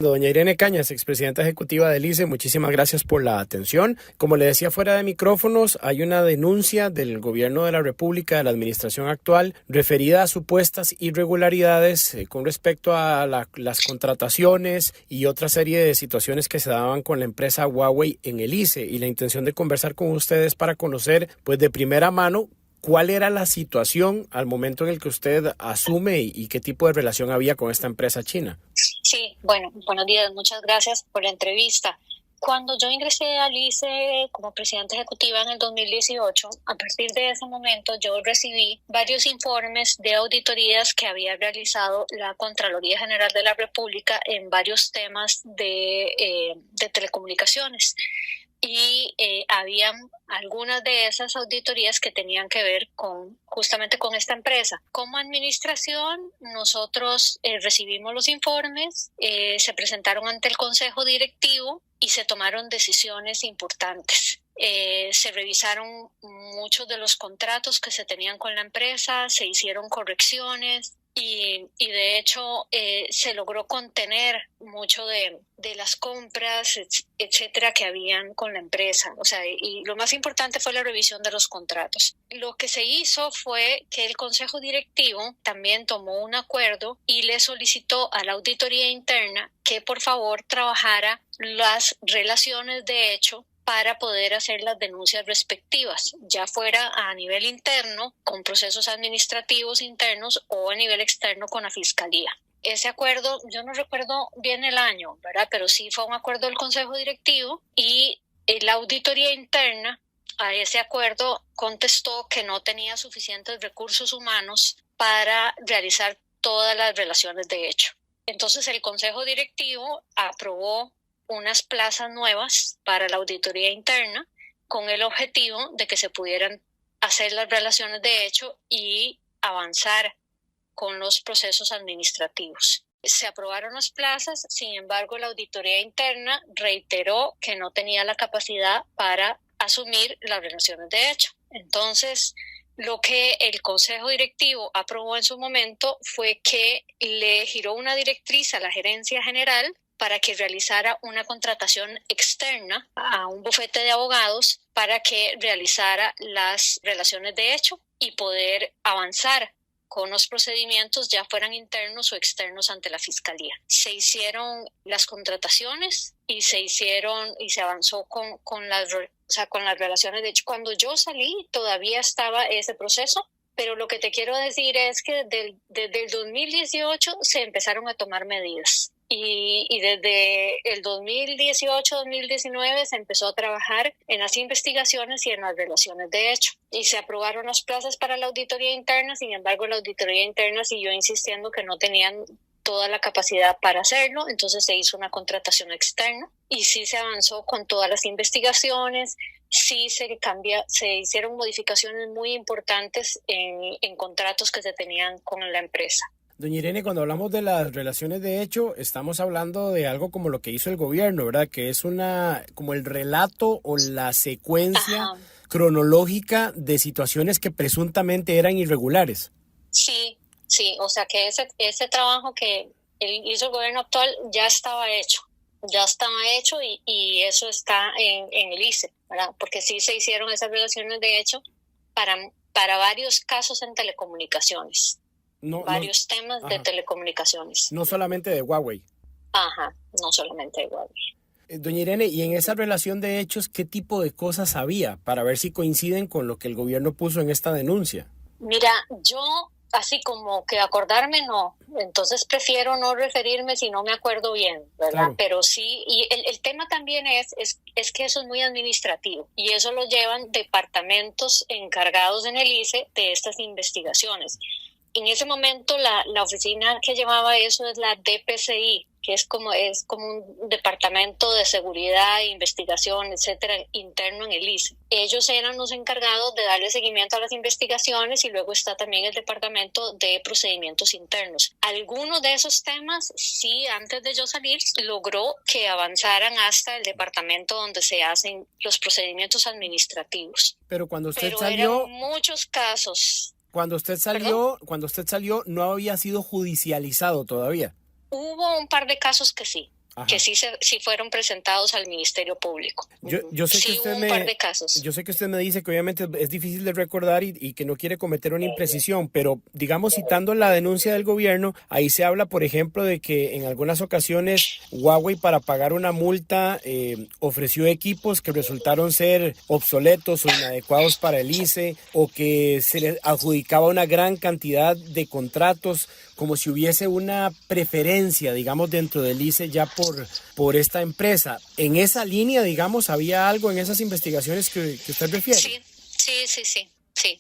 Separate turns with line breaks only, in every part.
Doña Irene Cañas, expresidenta ejecutiva del ICE, muchísimas gracias por la atención. Como le decía fuera de micrófonos, hay una denuncia del gobierno de la República, de la administración actual, referida a supuestas irregularidades con respecto a las contrataciones y otra serie de situaciones que se daban con la empresa Huawei en el ICE. Y la intención de conversar con ustedes para conocer, pues de primera mano, ¿cuál era la situación al momento en el que usted asume y qué tipo de relación había con esta empresa china?
Sí, bueno, buenos días, muchas gracias por la entrevista. Cuando yo ingresé al ICE como presidenta ejecutiva en el 2018, a partir de ese momento yo recibí varios informes de auditorías que había realizado la Contraloría General de la República en varios temas de telecomunicaciones. Y habían algunas de esas auditorías que tenían que ver justamente con esta empresa. Como administración, nosotros recibimos los informes, se presentaron ante el Consejo Directivo y se tomaron decisiones importantes. Se revisaron muchos de los contratos que se tenían con la empresa, se hicieron correcciones. Y de hecho se logró contener mucho de las compras, etcétera, que habían con la empresa. O sea, y lo más importante fue la revisión de los contratos. Lo que se hizo fue que el Consejo Directivo también tomó un acuerdo y le solicitó a la auditoría interna que por favor trabajara las relaciones de hecho para poder hacer las denuncias respectivas, ya fuera a nivel interno, con procesos administrativos internos, o a nivel externo con la Fiscalía. Ese acuerdo, yo no recuerdo bien el año, ¿verdad? Pero sí fue un acuerdo del Consejo Directivo y la auditoría interna a ese acuerdo contestó que no tenía suficientes recursos humanos para realizar todas las relaciones de hecho. Entonces el Consejo Directivo aprobó unas plazas nuevas para la auditoría interna con el objetivo de que se pudieran hacer las relaciones de hecho y avanzar con los procesos administrativos. Se aprobaron las plazas, sin embargo, la auditoría interna reiteró que no tenía la capacidad para asumir las relaciones de hecho. Entonces, lo que el Consejo Directivo aprobó en su momento fue que le giró una directriz a la Gerencia General para que realizara una contratación externa a un bufete de abogados para que realizara las relaciones de hecho y poder avanzar con los procedimientos, ya fueran internos o externos, ante la Fiscalía. Se hicieron las contrataciones y se avanzó con las relaciones de hecho. Cuando yo salí todavía estaba ese proceso, pero lo que te quiero decir es que desde el 2018 se empezaron a tomar medidas. Y desde el 2018-2019 se empezó a trabajar en las investigaciones y en las relaciones de hecho. Y se aprobaron las plazas para la auditoría interna, sin embargo la auditoría interna siguió insistiendo que no tenían toda la capacidad para hacerlo, entonces se hizo una contratación externa y sí se avanzó con todas las investigaciones, sí se hicieron modificaciones muy importantes en contratos que se tenían con la empresa.
Doña Irene, cuando hablamos de las relaciones de hecho, estamos hablando de algo como lo que hizo el gobierno, ¿verdad? Que es como el relato o la secuencia cronológica de situaciones que presuntamente eran irregulares.
Sí, o sea que ese trabajo que hizo el gobierno actual ya estaba hecho y eso está en el ICE, ¿verdad? Porque sí se hicieron esas relaciones de hecho para varios casos en telecomunicaciones. Varios temas de telecomunicaciones.
No solamente de Huawei.
No solamente de Huawei.
Doña Irene, y en esa relación de hechos, ¿qué tipo de cosas había para ver si coinciden con lo que el gobierno puso en esta denuncia?
Mira, yo así como que acordarme no, entonces prefiero no referirme si no me acuerdo bien, ¿verdad? Claro. Pero sí, y el tema también es que eso es muy administrativo y eso lo llevan departamentos encargados en el ICE de estas investigaciones. En ese momento la oficina que llevaba eso es la DPCI, que es como un departamento de seguridad e investigación, etcétera, interno en el ICE. Ellos eran los encargados de darle seguimiento a las investigaciones y luego está también el departamento de procedimientos internos. Algunos de esos temas, sí, antes de yo salir, logró que avanzaran hasta el departamento donde se hacen los procedimientos administrativos.
Pero cuando usted salió...
eran muchos casos.
Cuando usted salió, no había sido judicializado todavía.
Hubo un par de casos que sí.
Ajá.
que sí fueron presentados al Ministerio Público.
Yo sé que
sí hubo un par de casos.
Yo sé que usted me dice que obviamente es difícil de recordar y que no quiere cometer una imprecisión, pero digamos citando la denuncia del gobierno, ahí se habla, por ejemplo, de que en algunas ocasiones Huawei para pagar una multa ofreció equipos que resultaron ser obsoletos o inadecuados para el ICE, o que se le adjudicaba una gran cantidad de contratos, como si hubiese una preferencia, digamos, dentro del ICE ya por esta empresa. En esa línea, digamos, ¿había algo en esas investigaciones que usted refiere?
Sí.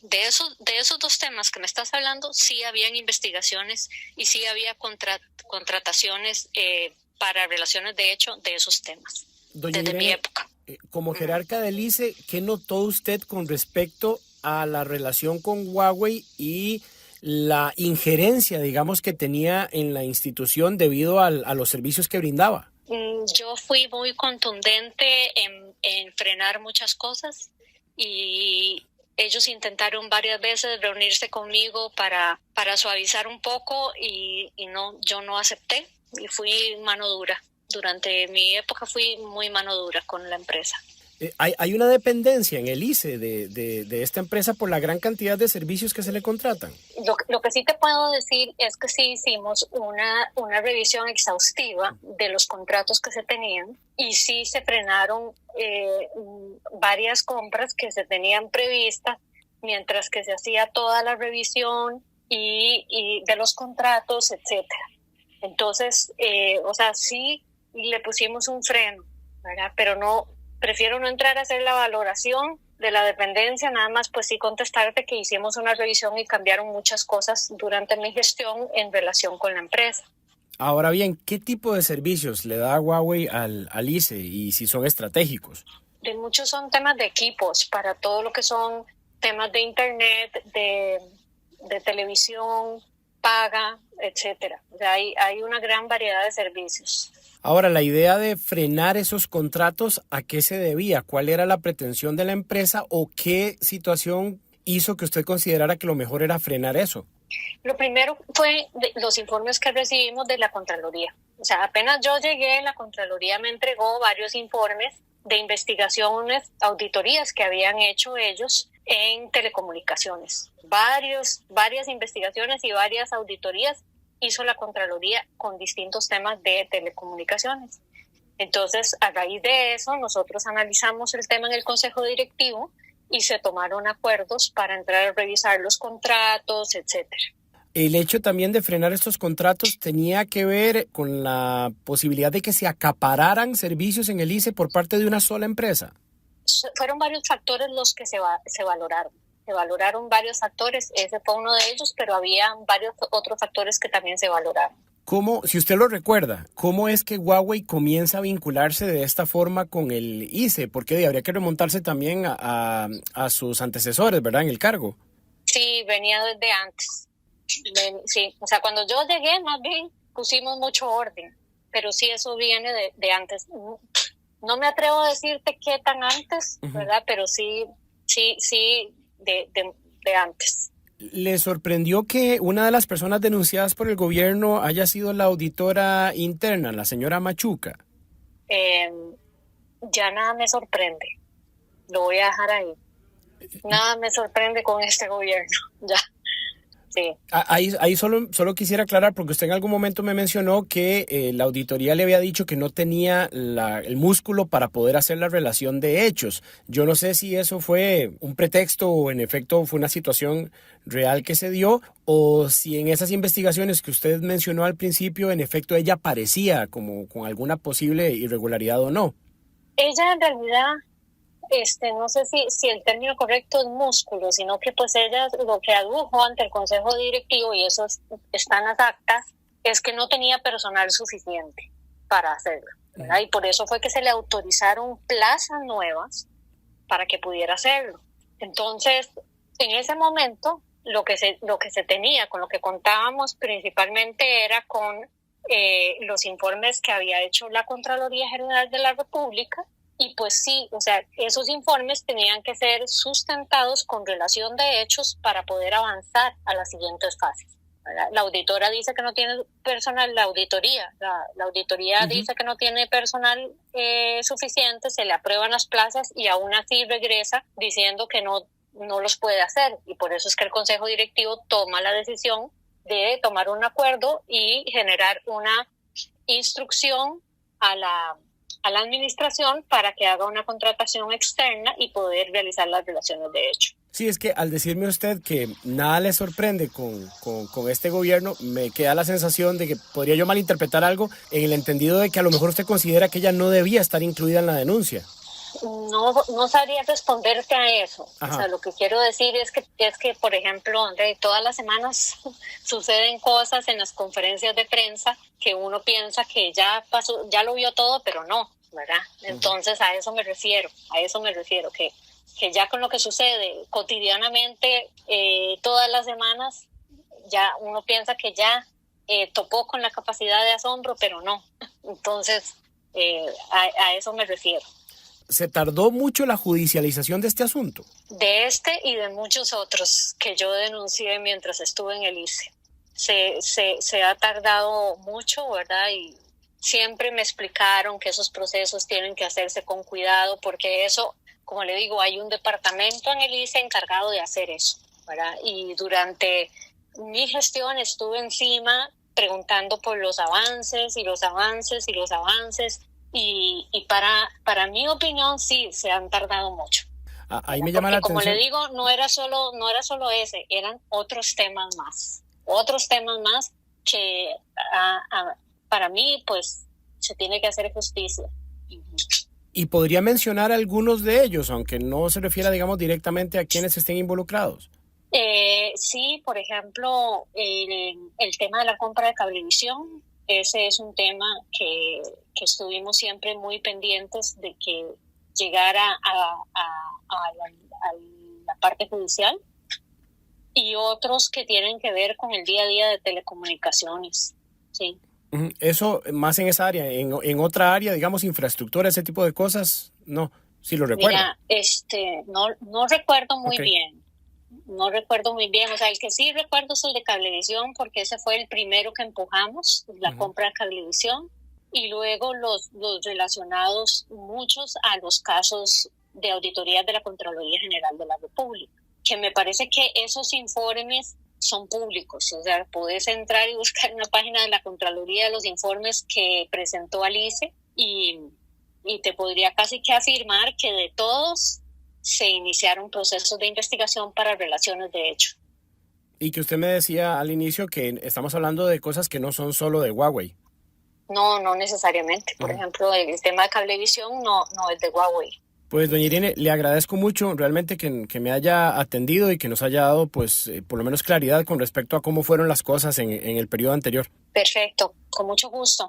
De esos dos temas que me estás hablando, sí habían investigaciones y sí había contrataciones para relaciones de hecho de esos temas.
Doña
desde
Irene,
mi época.
Como jerarca del ICE, ¿qué notó usted con respecto a la relación con Huawei y la injerencia, digamos, que tenía en la institución debido a los servicios que brindaba?
Yo fui muy contundente en frenar muchas cosas y ellos intentaron varias veces reunirse conmigo para suavizar un poco y no, yo no acepté y fui mano dura. Durante mi época fui muy mano dura con la empresa.
Hay una dependencia en el ICE de esta empresa por la gran cantidad de servicios que se le contratan.
Lo que sí te puedo decir es que sí hicimos una revisión exhaustiva de los contratos que se tenían y sí se frenaron varias compras que se tenían previstas mientras que se hacía toda la revisión y de los contratos, etcétera. Entonces, sí le pusimos un freno, ¿verdad? Pero no, prefiero no entrar a hacer la valoración de la dependencia, nada más pues sí contestarte que hicimos una revisión y cambiaron muchas cosas durante mi gestión en relación con la empresa.
Ahora bien, ¿qué tipo de servicios le da Huawei al ICE y si son estratégicos?
De muchos son temas de equipos, para todo lo que son temas de internet, de televisión, paga, etcétera. O sea, hay una gran variedad de servicios.
Ahora, la idea de frenar esos contratos, ¿a qué se debía? ¿Cuál era la pretensión de la empresa o qué situación hizo que usted considerara que lo mejor era frenar eso?
Lo primero fue los informes que recibimos de la Contraloría. O sea, apenas yo llegué, la Contraloría me entregó varios informes de investigaciones, auditorías que habían hecho ellos en telecomunicaciones. Varias investigaciones y varias auditorías hizo la Contraloría con distintos temas de telecomunicaciones. Entonces, a raíz de eso, nosotros analizamos el tema en el Consejo Directivo y se tomaron acuerdos para entrar a revisar los contratos, etcétera.
El hecho también de frenar estos contratos tenía que ver con la posibilidad de que se acapararan servicios en el ICE por parte de una sola empresa.
Fueron varios factores los que se valoraron. Se valoraron varios factores, ese fue uno de ellos, pero había varios otros factores que también se valoraron.
¿Cómo, si usted lo recuerda, cómo es que Huawei comienza a vincularse de esta forma con el ICE? Porque habría que remontarse también a sus antecesores, ¿verdad?, en el cargo.
Sí, venía desde antes. Sí, o sea, cuando yo llegué, más bien pusimos mucho orden, pero sí, eso viene de antes. No me atrevo a decirte qué tan antes, ¿verdad? Pero sí, de antes.
¿Le sorprendió que una de las personas denunciadas por el gobierno haya sido la auditora interna, la señora Machuca?
Ya nada me sorprende. Lo voy a dejar ahí. Nada me sorprende con este gobierno, ya. Sí.
Ahí solo quisiera aclarar, porque usted en algún momento me mencionó que la auditoría le había dicho que no tenía el músculo para poder hacer la relación de hechos. Yo no sé si eso fue un pretexto o en efecto fue una situación real que se dio, o si en esas investigaciones que usted mencionó al principio, en efecto ella parecía como con alguna posible irregularidad o no.
Ella en realidad... no sé si el término correcto es músculo, sino que pues ella lo que adujo ante el Consejo Directivo, y eso está en las actas, es que no tenía personal suficiente para hacerlo, ¿verdad? Y por eso fue que se le autorizaron plazas nuevas para que pudiera hacerlo. Entonces, en ese momento, lo que se tenía, con lo que contábamos principalmente era con los informes que había hecho la Contraloría General de la República. Y pues sí, o sea, esos informes tenían que ser sustentados con relación de hechos para poder avanzar a las siguientes fases, La auditora dice que no tiene personal, la auditoría dice que no tiene personal suficiente, se le aprueban las plazas y aún así regresa diciendo que no los puede hacer, y por eso es que el Consejo Directivo toma la decisión de tomar un acuerdo y generar una instrucción a la administración para que haga una contratación externa y poder realizar las relaciones de hecho.
Sí, es que al decirme usted que nada le sorprende con este gobierno, me queda la sensación de que podría yo malinterpretar algo en el entendido de que a lo mejor usted considera que ella no debía estar incluida en la denuncia.
No sabría responderte a eso.
Ajá.
O sea, lo que quiero decir es que por ejemplo, André, todas las semanas suceden cosas en las conferencias de prensa que uno piensa que ya pasó, ya lo vio todo, pero no, ¿verdad? Entonces a eso me refiero, que ya con lo que sucede cotidianamente, todas las semanas, ya uno piensa que ya topó con la capacidad de asombro, pero no. Entonces, a eso me refiero.
¿Se tardó mucho la judicialización de este asunto?
De este y de muchos otros que yo denuncié mientras estuve en el ICE. Se ha tardado mucho, ¿verdad? Y siempre me explicaron que esos procesos tienen que hacerse con cuidado, porque eso, como le digo, hay un departamento en el ICE encargado de hacer eso, ¿verdad? Y durante mi gestión estuve encima preguntando por los avances y los avances y los avances. Y para mi opinión sí se han tardado mucho.
Ahí me llama la atención.
Como le digo, no era solo ese, eran otros temas más que para mí pues se tiene que hacer justicia.
¿Y podría mencionar algunos de ellos, aunque no se refiera, digamos, directamente a quienes estén involucrados?
Sí, por ejemplo, el tema de la compra de cablevisión. Ese es un tema que estuvimos siempre muy pendientes de que llegara a la parte judicial, y otros que tienen que ver con el día a día de telecomunicaciones. Sí.
Eso más en esa área, en otra área, digamos, infraestructura, ese tipo de cosas, no, si lo recuerdo.
Mira, no recuerdo muy bien. No recuerdo muy bien, o sea, el que sí recuerdo es el de Cablevisión, porque ese fue el primero que empujamos, la compra de Cablevisión, y luego los relacionados muchos a los casos de auditorías de la Contraloría General de la República, que me parece que esos informes son públicos, o sea, puedes entrar y buscar en la página de la Contraloría los informes que presentó Alice, y te podría casi que afirmar que de todos se iniciaron procesos de investigación para relaciones de hecho.
Y que usted me decía al inicio que estamos hablando de cosas que no son solo de Huawei.
No necesariamente. Por ejemplo, el tema de Cablevisión no es de Huawei.
Pues, doña Irene, le agradezco mucho realmente que me haya atendido y que nos haya dado, pues, por lo menos claridad con respecto a cómo fueron las cosas en el periodo anterior.
Perfecto, con mucho gusto.